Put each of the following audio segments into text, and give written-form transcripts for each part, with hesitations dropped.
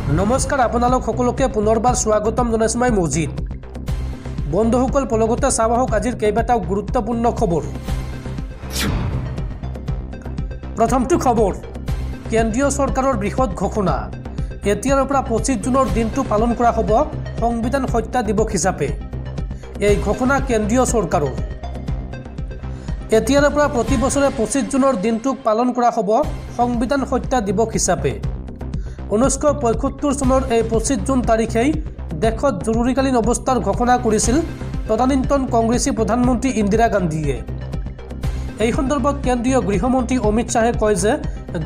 নমস্কাৰ আপোনালোক সকলোকে পুনৰবাৰ স্বাগতম জনাইছোঁ মই মজিদ। বন্ধুসকল পলগতে চাব আহক আজিৰ কেইবাটাও গুৰুত্বপূৰ্ণ খবৰ। প্ৰথমটো খবৰ, কেন্দ্ৰীয় চৰকাৰৰ বৃহৎ ঘোষণা। এতিয়াৰ পৰা 25 জুনৰ দিনটো পালন কৰা হ'ব সংবিধান হত্যা দিৱস হিচাপে। এই ঘোষণা কেন্দ্ৰীয় চৰকাৰৰ। এতিয়াৰ পৰা প্ৰতি বছৰে 25 জুনৰ দিনটোক পালন কৰা হ'ব সংবিধান হত্যা দিৱস হিচাপে। 1975 চনৰ এই 25 জুন তাৰিখেই দেশত জৰুৰীকালীন অৱস্থাৰ ঘোষণা কৰিছিল তদানীন্তন কংগ্ৰেছী প্ৰধানমন্ত্ৰী ইন্দিৰা গান্ধীয়ে। এই সন্দৰ্ভত কেন্দ্ৰীয় গৃহমন্ত্ৰী অমিত শ্বাহে কয় যে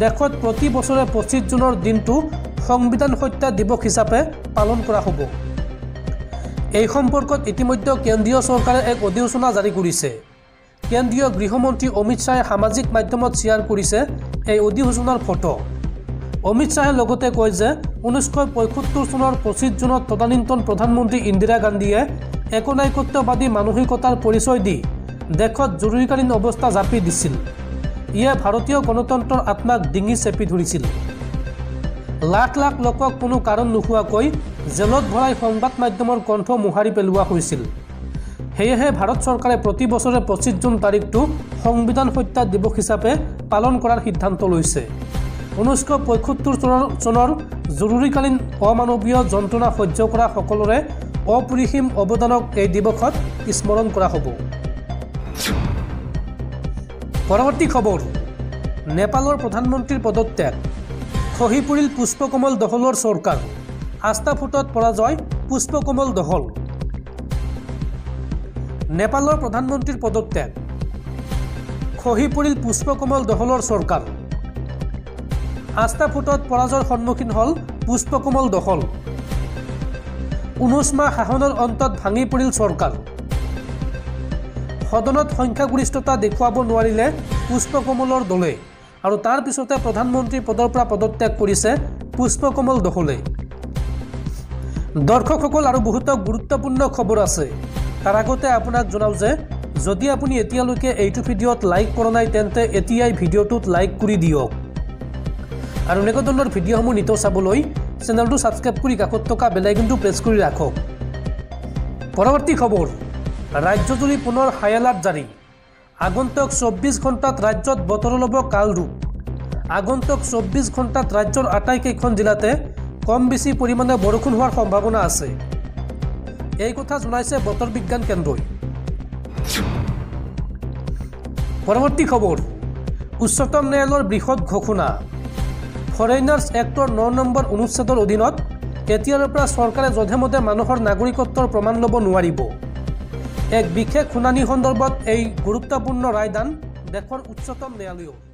দেশত প্ৰতি বছৰে 25 জুনৰ দিনটো সংবিধান হত্যা দিৱস হিচাপে পালন কৰা হ'ব। এই সম্পৰ্কত ইতিমধ্যে কেন্দ্ৰীয় চৰকাৰে এক অধিসূচনা জাৰি কৰিছে। কেন্দ্ৰীয় গৃহমন্ত্ৰী অমিত শ্বাহে সামাজিক মাধ্যমত শ্বেয়াৰ কৰিছে এই অধিসূচনাৰ ফটো। অমিত শ্বাহে লগতে কয় যে 1975 চনৰ 25 জুনত তদানীন্তন প্ৰধানমন্ত্ৰী ইন্দিৰা গান্ধীয়ে একনায়কত্ববাদী মানসিকতাৰ পৰিচয় দি দেশত জৰুৰীকালীন অৱস্থা জাপি দিছিল। ইয়ে ভাৰতীয় গণতন্ত্ৰৰ আত্মাক ডিঙি চেপি ধৰিছিল। লাখ লাখ লোকক কোনো কাৰণ নোহোৱাকৈ জেলত ভৰাই সংবাদ মাধ্যমৰ কণ্ঠ মোহাৰি পেলোৱা হৈছিল। সেয়েহে ভাৰত চৰকাৰে প্ৰতি বছৰে 25 জুন তাৰিখটো সংবিধান হত্যা দিৱস হিচাপে পালন কৰাৰ সিদ্ধান্ত লৈছে। 1975 চনৰ জৰুৰীকালীন অমানৱীয় যন্ত্ৰণা সহ্য কৰা সকলোৰে অপৰিসীম অৱদানক এই দিৱসত স্মৰণ কৰা হ'ব। পৰৱৰ্তী খবৰ, নেপালৰ প্ৰধানমন্ত্ৰীৰ পদত্যাগ। খহি পৰিল পুষ্পকমল দহলৰ চৰকাৰ। আস্থা ভোটত পৰাজয় পুষ্পকমল দহল। নেপালৰ প্ৰধানমন্ত্ৰীৰ পদত্যাগ। খহি পৰিল পুষ্পকমল দহলৰ চৰকাৰ। আস্থা ভোটত পৰাজয়ৰ সন্মুখীন হ'ল পুষ্পকমল দহল। 19 মাহ শাসনৰ অন্তত ভাঙি পৰিল চৰকাৰ। সদনত সংখ্যাগৰিষ্ঠতা দেখুৱাব নোৱাৰিলে পুষ্পকমলৰ দলে আৰু তাৰ পিছতে প্ৰধানমন্ত্ৰীৰ পদৰ পৰা পদত্যাগ কৰিছে পুষ্পকমল দহলে। দৰ্শকসকল আৰু বহুতো গুৰুত্বপূৰ্ণ খবৰ আছে। তাৰ আগতে আপোনাক জনাওঁ যে যদি আপুনি এতিয়ালৈকে এইটো ভিডিঅ'ত লাইক কৰা নাই তেন্তে এতিয়াই ভিডিঅ'টোত লাইক কৰি দিয়ক আৰু এনেকুৱা ধৰণৰ ভিডিঅ'সমূহ নিতৌ চাবলৈ চেনেলটো ছাবস্ক্ৰাইব কৰি কাষত থকা বেল আইকনটো প্ৰেছ কৰি ৰাখক। পৰৱৰ্তী খবৰ, ৰাজ্যজুৰি পুনৰ হাই এলাৰ্ট জাৰি। আগন্তুক 24 ঘণ্টাত ৰাজ্যত বতৰ ল'ব কাল ৰূপ। আগন্তুক 24 ঘণ্টাত ৰাজ্যৰ আটাইকেইখন জিলাতে কম বেছি পৰিমাণে বৰষুণ হোৱাৰ সম্ভাৱনা আছে। এই কথা জনাইছে বতৰ বিজ্ঞান কেন্দ্ৰই। পৰৱৰ্তী খবৰ, উচ্চতম ন্যায়ালয়ৰ বৃহৎ ঘোষণা। ফৰেইনাৰ্ছ এক্টৰ 9 নম্বৰ অনুচ্ছেদৰ অধীনত এতিয়াৰ পৰা চৰকাৰে যধে-মধে মানুহৰ নাগৰিকত্বৰ প্ৰমাণ ল'ব নোৱাৰিব। এক বিশেষ শুনানি সন্দৰ্ভত এই গুৰুত্বপূৰ্ণ ৰায়দান দেশৰ উচ্চতম ন্যায়ালয়ৰ।